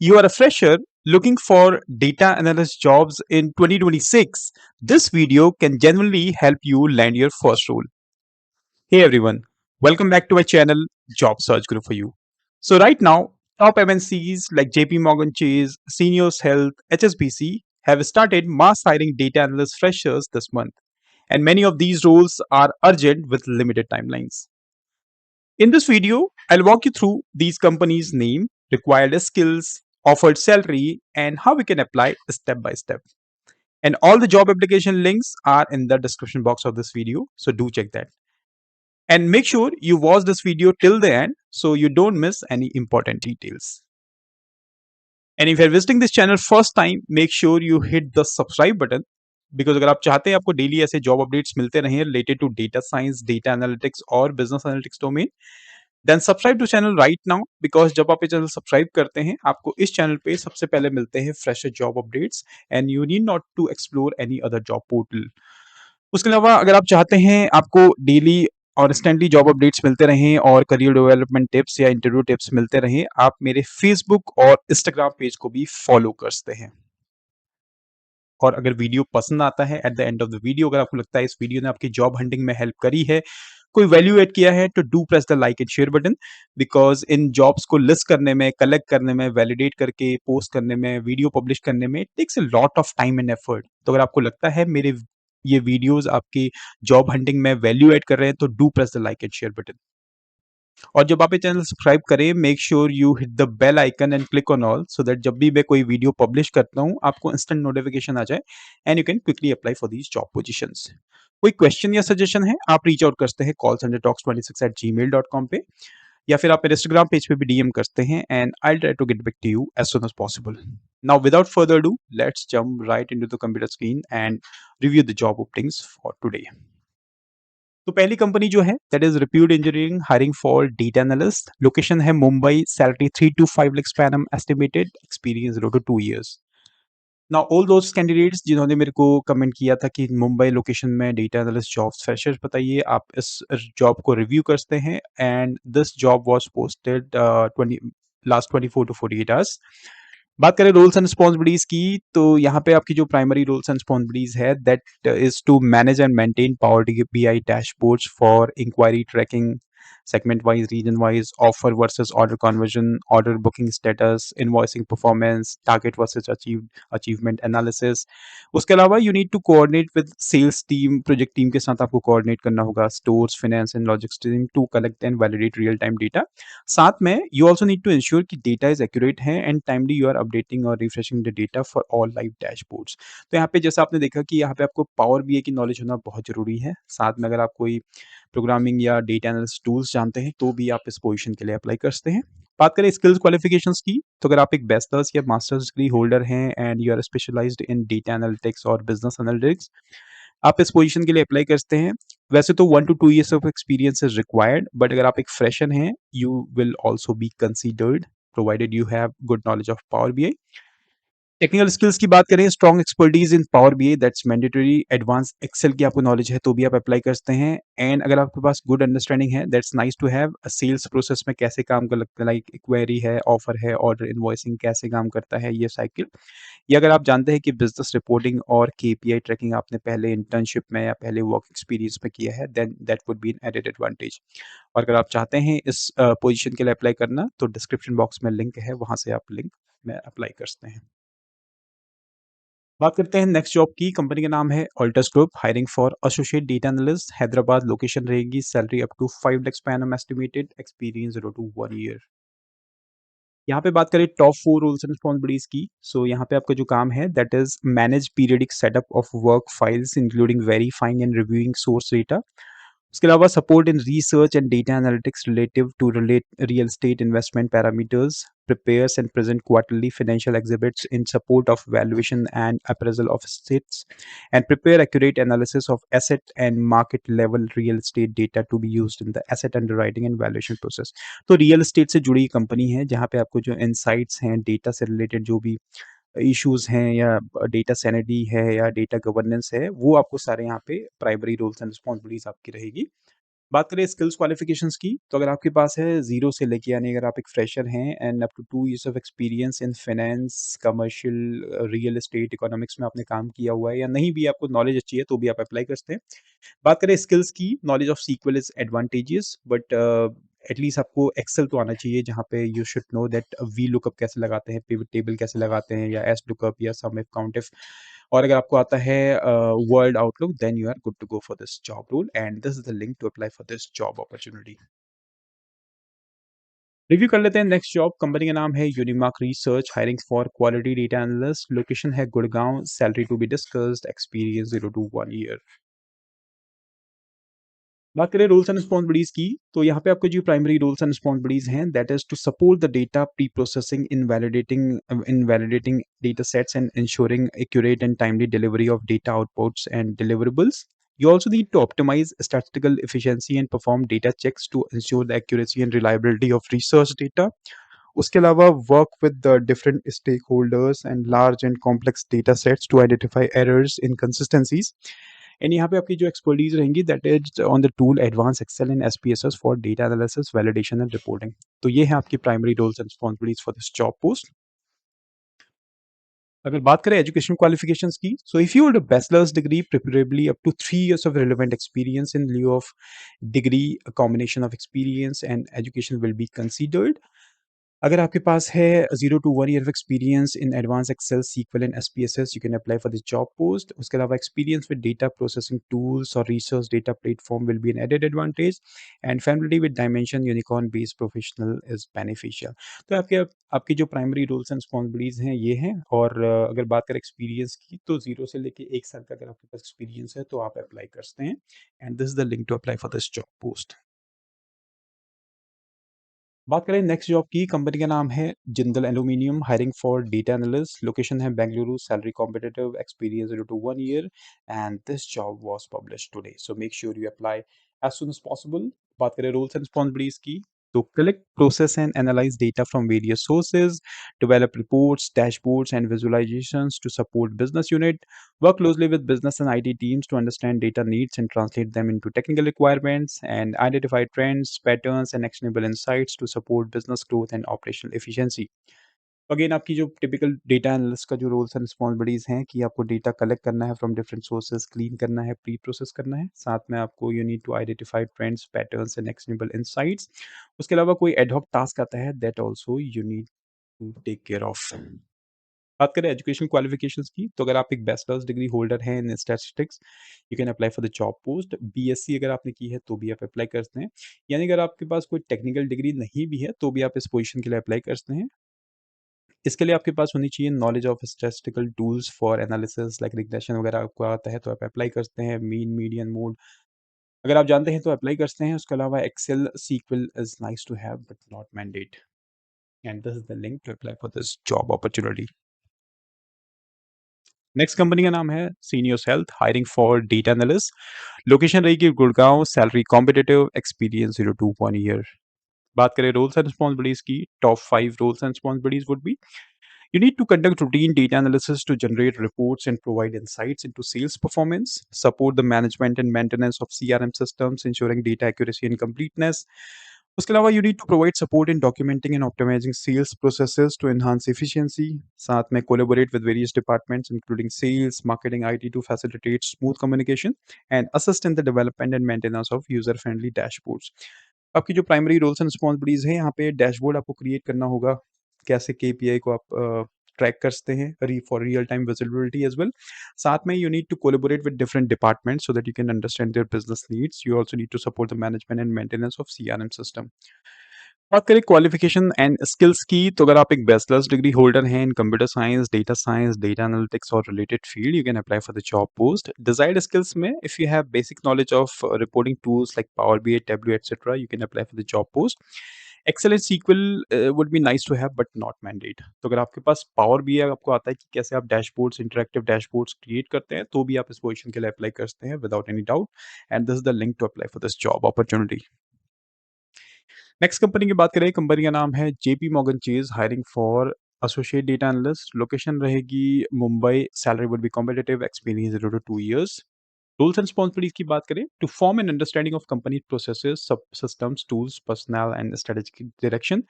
You are a fresher looking for data analyst jobs in 2026. This video can genuinely help you land your first role. Hey everyone, welcome back to my channel Job Search Group for you. So right now, top MNCs like JP Morgan Chase, Seniors Health, HSBC have started mass hiring data analyst freshers this month, and many of these roles are urgent with limited timelines. In this video, I'll walk you through these companies' name, required skills, offered salary, and how we can apply step by step. And all the job application links are in the description box of this video, so do check that. And make sure you watch this video till the end so you don't miss any important details. And if you're visiting this channel first time, make sure you hit the subscribe button because अगर आप चाहते हैं आपको daily ऐसे job updates मिलते रहें related to data science data analytics और business analytics domain then subscribe to channel right now because जब आप ये चैनल सब्सक्राइब करते हैं आपको इस चैनल पे सबसे पहले मिलते हैं fresh job updates and you need not to explore any other job portal. उसके अलावा अगर आप चाहते हैं आपको डेली और इंस्टेंटली जॉब अपडेट्स मिलते रहें और करियर डेवलपमेंट टिप्स या इंटरव्यू टिप्स मिलते रहें आप मेरे फेसबुक और इंस्टाग्राम पेज को भी फॉलो कर सकते हैं। और अगर वीडियो पसंद आता है at the end of the video अगर आपको लगता है इस वीडियो ने आपकी जॉब हंटिंग में हेल्प करी है कोई वैल्यू एड किया है तो do press the like and share button because in jobs को लिस्ट करने में कलेक्ट करने में वैलिडेट करके पोस्ट करने में वीडियो पब्लिश करने में takes a lot of time and effort. तो अगर आपको लगता है मेरे ये वीडियोस आपकी जॉब हंटिंग में वैल्यू एड कर रहे हैं तो do press the like and share button. और जब आप ये चैनल सब्सक्राइब करें make sure you hit the bell icon and click on all so that जब भी मैं कोई वीडियो पब्लिश करता हूं आपको इंस्टेंट नोटिफिकेशन आ जाए and you can quickly apply for these job positions. कोई क्वेश्चन या सजेशन है आप रीच आउट करते हैं callcentertalks26@gmail.com पे या फिर आप मेरे इंस्टाग्राम पेज पे भी डीएम करते हैं and I try to get back to you as soon as possible. Now without further do let's jump right into the computer screen and review the job openings for today. तो पहली company जो है that is Repute engineering hiring for data analyst. Location है Mumbai, salary 3 to 5 lakhs per annum estimated, experience 0 to 2 years। Now all those candidates जिन्होंने मेरे को comment किया था कि मुंबई लोकेशन में डेटा एनालिस्ट जॉब्स फ्रेशर्स बताइए आप इस जॉब को रिव्यू करते हैं and this job was posted 20 last 24 to 48 hours. बात करें रोल्स एंड रिस्पॉन्सिबिलिटीज की तो यहाँ पे आपकी जो प्राइमरी रोल्स एंड रिस्पॉन्सिबिलिटीज है that is to manage and maintain Power BI dashboards for inquiry tracking, segment wise, region wise, offer versus order conversion, order booking status, invoicing performance, target versus achievement analysis। उसके अलावा you need to coordinate with sales team, project team के साथ आपको coordinate करना होगा, stores, finance and logistics team to collect and validate real time data। साथ में you also need to ensure कि data is accurate है and timely you are updating और refreshing the data for all live dashboards। तो यहाँ पे जैसा आपने देखा कि यहाँ पे आपको पावर बीआई की नॉलेज होना बहुत जरूरी है। साथ में अगर आप कोई प्रोग्रामिंग या डेटा एनालिसिस टूल्स जानते हैं तो भी आप इस पोजीशन के लिए अप्लाई कर सकते हैं। बात करें स्किल्स क्वालिफिकेशंस की तो अगर आप एक बैचलर्स या मास्टर्स डिग्री होल्डर हैं and you are specialised in data analytics और बिजनेस एनालिटिक्स आप इस पोजीशन के लिए अप्लाई कर सकते हैं। वैसे तो 1 to 2 years of experience is required but अगर आप एक फ्रेशर हैं you will also be considered provided you have good knowledge of Power BI. Technical skills की बात करें strong expertise in Power BI that's mandatory. Advance Excel की आपको knowledge है तो भी आप अप्लाई कर सकते हैं एंड अगर आपके पास गुड अंडरस्टैंडिंग है that's nice to have. Sales process में कैसे काम कर लगता है लाइक क्वेरी है, ऑफर है, ऑर्डर इनवॉइसिंग कैसे काम करता है ये साइकिल, या अगर आप जानते हैं कि बिजनेस रिपोर्टिंग और केपीआई ट्रैकिंग आपने पहले इंटर्नशिप में या पहले वर्क एक्सपीरियंस में किया है then that would be an added advantage. और अगर आप चाहते हैं इस पोजीशन के लिए अप्लाई करना तो डिस्क्रिप्शन बॉक्स में लिंक है वहां से आप लिंक में अप्लाई कर सकते हैं। बात करते हैं नेक्स्ट जॉब की। कंपनी का नाम है Altus group hiring for associate data analyst, Hyderabad location रहेगी, salary up to 5 lakhs per annum estimated, experience 0 to 1 year। यहाँ पे बात करें टॉप 4 रोल्स एंड रिस्पॉन्सिबिलिटीज की सो यहाँ पे आपका जो काम है that is manage periodic setup of work files including verifying and reviewing source data. उसके अलावा support in research and data analytics relative to relate real estate investment parameters, prepares and present quarterly financial exhibits in support of valuation and appraisal of assets, and prepare accurate analysis of asset and market level real estate data to be used in the asset underwriting and valuation process। तो real estate से जुड़ी company है जहाँ पे आपको जो insights हैं data से रिलेटेड जो भी इश्यूज हैं या डेटा सैनिटी है या डेटा गवर्नेंस है वो आपको सारे यहाँ पे प्राइमरी रोल्स एंड रिस्पॉन्सिबिलिटीज आपकी रहेगी। बात करें स्किल्स क्वालिफिकेशंस की, तो अगर आपके पास है 0 से लेके यानी अगर आप एक फ्रेशर हैं and up to 2 years of experience in finance, commercial, real estate, economics में आपने काम किया हुआ है या नहीं भी आपको नॉलेज अच्छी है, तो भी आप अप्लाई कर सकते हैं। बात करें स्किल्स की, knowledge of SQL is advantages but at least आपको एक्सेल तो आना चाहिए जहाँ पे you should know that V lookup कैसे लगाते हैं, पिवट टेबल कैसे लगाते हैं या एस लुकअप या सम इफ काउंट इफ। और अगर आपको आता है Word Outlook then you are good to go for this job role and this is the link to apply for this job opportunity. Review कर लेते हैं नेक्स्ट जॉब। कंपनी का नाम है Unimark research, hiring for quality data analyst, location है Gurgaon, salary to be discussed, experience 0 to 1 year. बात करें rules and responsibilities की, तो यहाँ पे आपके जो प्राइमरी रूल्स एंड रिस्पॉन्सिबिलिटीज हैं that is to support the data pre processing in validating data sets and ensuring accurate and timely delivery of data outputs and deliverables. You also need to optimize statistical efficiency and perform data checks to ensure the accuracy and reliability of research data. उसके अलावा work with the different stake holders and large and complex data sets to identify errors inconsistencies. And यहाँ पे आपकी जो expertise रहेंगी that is on the tool advance Excel and SPSS for data analysis, validation and reporting. तो ये है आपकी primary roles and responsibilities for this job post. अगर बात करें एजुकेशन क्वालिफिकेशंस की, so if you hold a bachelor's degree preferably up to 3 years of relevant experience in लिeu of degree, a combination of experience and education will be considered. अगर आपके पास है 0 to 1 year of experience in advance Excel, SQL and SPSS, you can apply for this job post. उसके अलावा experience with data processing tools और research data platform will be an added advantage and familiarity with dimension unicorn based professional is beneficial. तो आपके आपकी जो primary roles and responsibilities हैं ये हैं. और अगर बात करें एक्सपीरियंस की, तो 0 से लेके 1 साल का अगर आपके पास एक्सपीरियंस है तो आप अप्लाई कर सकते हैं and this is the link to apply for this job post. बात करें नेक्स्ट जॉब की, कंपनी का नाम है Jindal aluminium, hiring for data analyst, location है Bengaluru, salary competitive, experience 0 to 1 year and this job was published today, so make sure you apply as soon as possible. बात करें roles and responsibilities की, तो collect, process and analyse data from various sources, develop reports, dashboards and visualisations to support business unit, work closely with business and IT teams to understand data needs and translate them into technical requirements, and identify trends, patterns, and actionable insights to support business growth and operational efficiency. Again आपकी जो typical data analyst का जो roles and responsibilities हैं कि आपको data collect करना है from different sources, clean करना है, प्री प्रोसेस करना है, साथ में आपको you need to identify trends, patterns and actionable insights. उसके अलावा कोई एडहॉक टास्क आता है that also you need to take care of. बात करें एजुकेशन क्वालिफिकेशंस की, तो अगर आप एक बैचलर्स डिग्री होल्डर हैं इन statistics, you can apply for the job post. BSc अगर आपने की है तो भी आप अप्लाई कर सकते हैं. यानी अगर आपके पास कोई टेक्निकल डिग्री नहीं भी है तो भी आप इस पोजीशन के लिए अप्लाई कर सकते हैं. इसके लिए आपके पास होनी चाहिए knowledge of statistical tools for analysis like regression वगैरह आपको आता है तो आप अप्लाई कर सकते हैं. मीन, मीडियन, मोड अगर आप जानते हैं तो अप्लाई कर सकते हैं. उसके अलावा Excel, SQL is nice to have but not mandate. And this is the link to apply for this job opportunity. Next company का नाम है Seniors health, hiring for data analyst, location रहेगी Gurgaon, salary competitive, experience 0 to 1 year. बात करें roles and responsibilities की, top 5 roles and responsibilities would be: you need to conduct routine data analysis to generate reports and provide insights into sales performance, support the management and maintenance of CRM systems, ensuring data accuracy and completeness. उसके अलावा you need to provide support in documenting and optimizing sales processes to enhance efficiency. साथ में collaborate with various departments including sales, marketing, IT to facilitate smooth communication and assist in the development and maintenance of user-friendly dashboards. आपकी जो primary roles and responsibilities हैं यहाँ पे dashboard आपको create करना होगा. कैसे केपीआई को आप ट्रैक कर सकते हैं for real time visibility as well. साथ में you need to collaborate with different departments so that you can understand their business needs. You also need to support the management and maintenance of CRM system. बात करें qualification and skills की, तो अगर आप एक bachelors degree holder हैं in computer science, data analytics और related field, you can apply for the job post. Desired skills में if you have basic knowledge of reporting tools like Power BI, Tableau etcetera, you can apply for the job post. Excel and SQL would be nice to have but not mandate. तो अगर आपके पास power BI आपको आता है कि कैसे आप dashboards, interactive dashboards create करते हैं, तो भी आप इस पोजीशन के लिए अप्लाई कर सकते हैं without any doubt. And this is the link to apply for this job opportunity. Next company की बात करें, कंपनी का नाम है JP Morgan Chase, hiring for associate data analyst, location रहेगी Mumbai, salary would be competitive, experience 0 to 2 years. Rules and responsibilities की बात करें, to form an understanding of company processes, sub systems, tools, personal and strategic direction,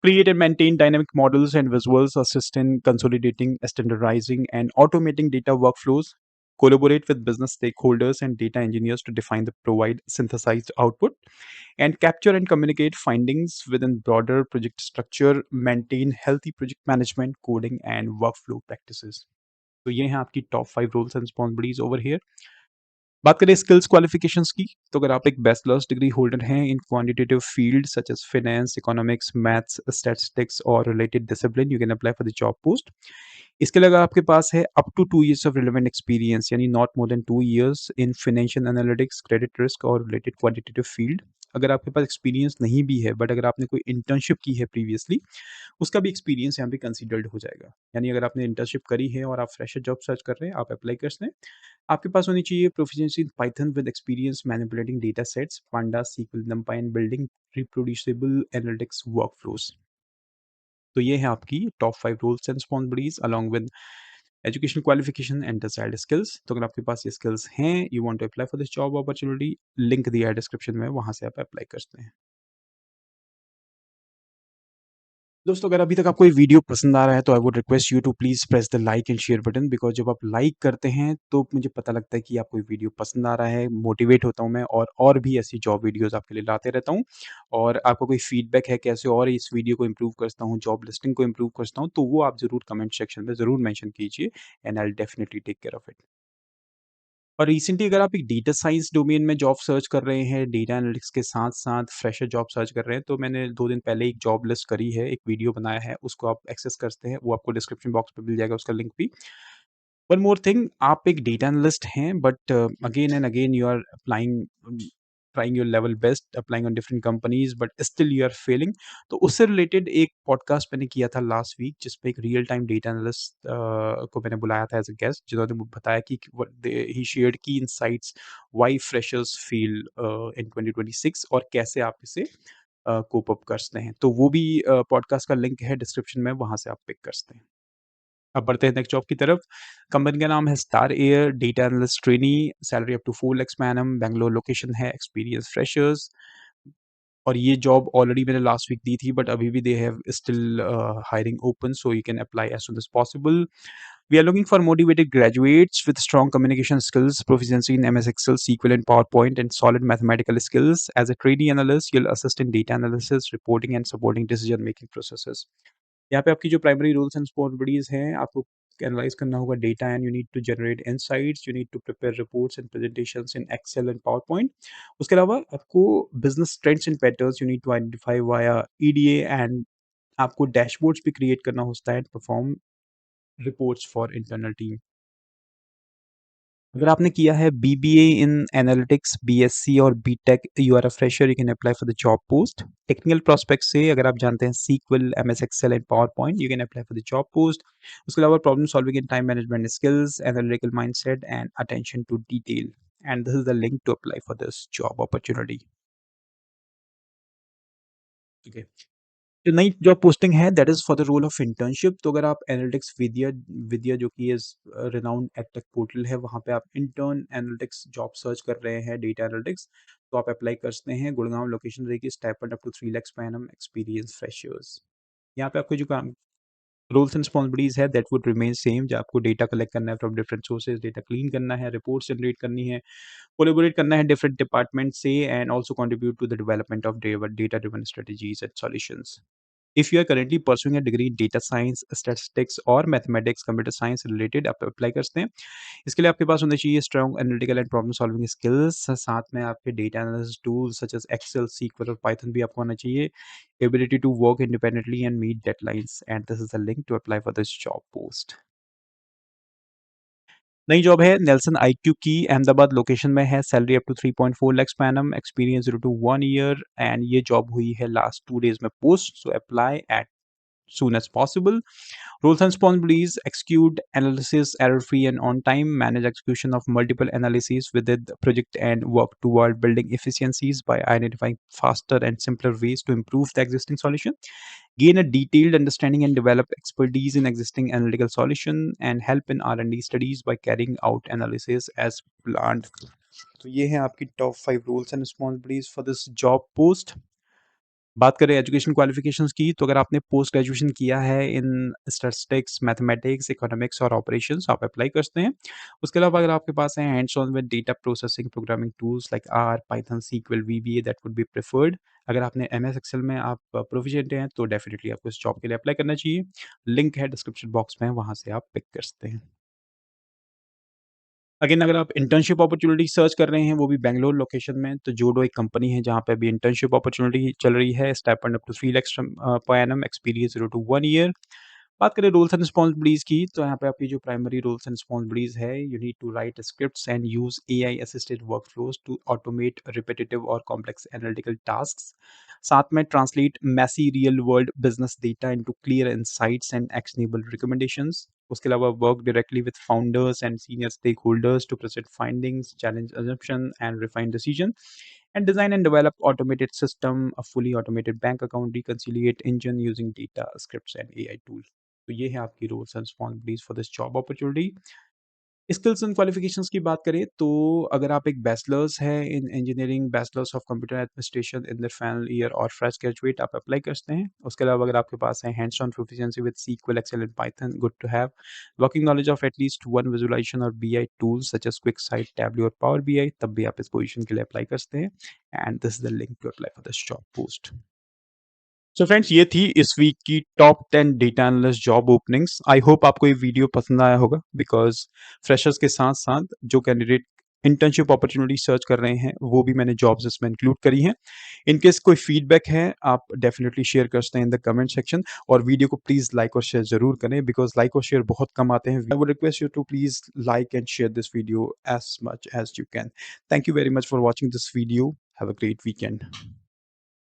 create and maintain dynamic models and visuals, assist in consolidating, standardizing, and automating data workflows, collaborate with business stakeholders and data engineers to define the provide synthesized output, and capture and communicate findings within broader project structure, maintain healthy project management, coding, and workflow practices. तो ये हैं आपकी top 5 roles and responsibilities over here. बात करें skills qualifications की, तो अगर आप एक बैचलर्स डिग्री होल्डर हैं in quantitative field such as finance, economics, maths, statistics और related discipline, you can apply for the job post. इसके अलावा आपके पास है up to 2 years of relevant experience, यानी not more than 2 years in financial analytics, credit risk और related quantitative field. अगर आपके पास एक्सपीरियंस नहीं भी है बट अगर आपने कोई इंटर्नशिप की है प्रीवियसली, उसका भी एक्सपीरियंस यहाँ पे कंसीडर्ड हो जाएगा। यानी अगर आपने इंटर्नशिप करी है और आप फ्रेशर जॉब सर्च कर रहे हैं, आप अप्लाई कर सकते हैं। आपके पास होनी चाहिए proficiency in Python with experience manipulating data sets, pandas, SQL, numpy and building reproducible analytics workflows. तो ये है आपकी top 5 roles and responsibilities along with education qualification and desired skills. तो अगर आपके पास ये स्किल्स हैं, you want to apply for this job opportunity, link दिया है डिस्क्रिप्शन में, वहां से आप अप्लाई कर सकते हैं। दोस्तों, अगर अभी तक आपको ये वीडियो पसंद आ रहा है तो I would request you to please press the like and share button, because जब आप लाइक करते हैं तो मुझे पता लगता है कि आपको ये वीडियो पसंद आ रहा है, मोटिवेट होता हूँ मैं और भी ऐसी जॉब वीडियोज़ आपके लिए लाते रहता हूँ। और आपको कोई फीडबैक है कैसे और इस वीडियो को इम्प्रूव कर सकता हूँ, जॉब लिस्टिंग को इम्प्रूव कर सकता हूँ, तो वो आप ज़रूर कमेंट सेक्शन में ज़रूर मेंशन कीजिए and I will definitely take care of it. और रिसेंटली अगर आप एक डेटा साइंस डोमेन में जॉब सर्च कर रहे हैं, डेटा एनालिटिक्स के साथ-साथ फ्रेशर जॉब सर्च कर रहे हैं, तो मैंने 2 दिन पहले एक जॉब लिस्ट करी है, एक वीडियो बनाया है, उसको आप एक्सेस कर सकते हैं, वो आपको डिस्क्रिप्शन बॉक्स में मिल जाएगा उसका लिंक भी। वन मोर थिंग, आप एक डेटा एनालिस्ट हैं but again and again you are applying, trying your level best, applying on different companies but still you are failing. तो उससे रिलेटेड एक पॉडकास्ट मैंने किया था लास्ट वीक, जिसपे एक रियल टाइम डेटा एनालिस्ट को मैंने बुलाया था एज अ गेस्ट, जिन्होंने बताया कि ही शेयर्ड की इनसाइट्स व्हाई फ्रेशर्स फील इन 2026 और कैसे आप इसे कोप अप कर सकते हैं। तो वो भी पॉडकास्ट का लिंक है डिस्क्रिप्शन में, वहां से आप पिक कर सकते हैं। अब बढ़ते हैं नेक्स्ट जॉब की तरफ। कंपनी का नाम है Star Air, data analyst trainee, salary up to 4 lakhs per annum, Bangalore location है, एक्सपीरियंस फ्रेशर्स। और ये जॉब ऑलरेडी मैंने लास्ट वीक दी थी बट अभी भी they have still hiring open, so you can apply as soon as possible. We are looking for motivated graduates with strong communication skills, proficiency in MS Excel, SQL, and PowerPoint, and solid mathematical skills. As a trainee analyst, you'll assist in data analysis, reporting, and supporting decision-making processes. यहाँ पे आपकी जो primary rules and responsibilities हैं, आपको analyse करना होगा data and you need to generate insights, you need to prepare reports and presentations in Excel and PowerPoint. उसके अलावा आपको business trends and patterns you need to identify via EDA, and आपको dashboards भी create करना होता है, perform reports for internal team. अगर आपने किया है बीबीए इन एनालिटिक्स, बीएससी और BTech, you are a fresher, you can apply for the job post. Technical prospect से अगर आप जानते हैं SQL, MS Excel and PowerPoint, you can apply for the job post. उसके अलावा problem solving in time management skills, analytical mindset and attention to detail, and this is the link to apply for this job opportunity. ठीक है। जो नई job posting है that is for the role of internship. तो अगर आप analytics विद्या विद्या जो कि इज़ रिनाउंड एडटेक पोर्टल है, वहाँ पे आप इंटर्न एनालिटिक्स जॉब सर्च कर रहे हैं, डेटा एनालिटिक्स, तो आप अप्लाई कर सकते हैं। गुड़गांव लोकेशन रहेगी, stipend up to 3 lakhs per annum, experience freshers. यहाँ पे आपके जो काम रोल्स एंड रिस्पॉन्सिबिलिटीज है दैट वुड रिमेन सेम, जो आपको डेटा कलेक्ट करना है from different sources, data clean करना है, रिपोर्ट्स जनरेट करनी है, कोलैबोरेट करना है डिफरेंट डिपार्टमेंट से, and also contribute to the development of data driven strategies and solutions. If you are currently pursuing a degree in data science, statistics और mathematics, computer science related, आप apply कर सकते हैं। इसके लिए आपके पास होने चाहिए strong analytical and problem solving skills, साथ में आपके data analysis tools such as Excel, SQL और पाइथन भी आपको आना चाहिए। Ability to work independently and meet deadlines, and this is the link to apply for this job post. नई job है नेल्सन आईक्यू की, अहमदाबाद लोकेशन में है, salary up to 3.4 lakhs per annum, experience 0 to 1 year, and ये job हुई है last 2 days में post, so apply eight soon as possible. Roles and responsibilities: execute analysis error-free and on time, manage execution of multiple analyses within the project, and work toward building efficiencies by identifying faster and simpler ways to improve the existing solution. gain a detailed understanding and develop expertise in existing analytical solution and help in R&D studies by carrying out analysis as planned. तो ये है आपकी top 5 rules and responsibilities for this job post. बात करें education qualifications की, तो अगर आपने पोस्ट ग्रेजुएशन किया है इन स्टैटिस्टिक्स, मैथमेटिक्स, इकोनॉमिक्स और ऑपरेशंस, आप अप्लाई कर सकते हैं। उसके अलावा अगर आपके पास है hands on with data processing programming tools like R, Python, SQL, VBA, that would be preferred. अगर आपने एमएस एक्सेल में आप प्रोफिशिएंट हैं तो डेफिनेटली आपको इस जॉब के लिए अप्लाई करना चाहिए। लिंक है डिस्क्रिप्शन बॉक्स में, वहाँ से आप पिक कर सकते हैं। अगेन अगर आप इंटर्नशिप अपॉर्चुनिटी सर्च कर रहे हैं, वो भी बैंगलोर लोकेशन में, तो जोडो एक कंपनी है जहाँ पे अभी इंटर्नशिप अपॉर्चुनिटी चल रही है। Stipend up to 3 lakh per annum, experience 0 to 1 year. बात करें रोल्स एंड रिस्पॉन्सिबिलिटीज की, तो यहाँ पे आपकी जो प्राइमरी रोल्स एंड रिस्पॉन्सिबिलिटीज है, you need to write scripts and use AI assisted workflows to automate repetitive और कॉम्प्लेक्स एनालिटिकल टास्क्स। साथ में translate messy real world business data into clear insights and actionable recommendations. उसके अलावा work directly with founders and senior stakeholders to present findings, challenge assumption and refine decision, and design and develop automated system, a fully automated bank account reconciliate engine using data scripts and AI tools. तो ये है आपकी roles and responsibilities for this job opportunity. Skills and qualifications की बात करें, तो अगर आप एक बैचलर्स है in engineering, bachelors of computer administration in the final year और फ्रेश ग्रेजुएट, आप अप्लाई कर सकते हैं। उसके अलावा अगर आपके पास है hands on proficiency with SQL, Excel and Python, good to have. Working knowledge of at least one visualization और BI tools such as quick site, टैबली और पावर बीआई, तब भी आप इस पोजीशन के लिए अप्लाई कर सकते हैं। And this is the link to apply for this job post. So friends, ये थी इस वीक की top 10 data analyst job openings. I hope आपको ये वीडियो पसंद आया होगा, बिकॉज फ्रेशर्स के साथ साथ जो कैंडिडेट इंटर्नशिप अपॉर्चुनिटी सर्च कर रहे हैं, वो भी मैंने जॉब्स इसमें इंक्लूड करी हैं। इनकेस कोई फीडबैक है, आप डेफिनेटली शेयर कर सकते हैं इन द कमेंट सेक्शन, और वीडियो को प्लीज लाइक और शेयर जरूर करें, बिकॉज लाइक और शेयर बहुत कम आते हैं। I would request you to please like and share this video as much as you can. Thank you very much for watching this video. Have a great weekend.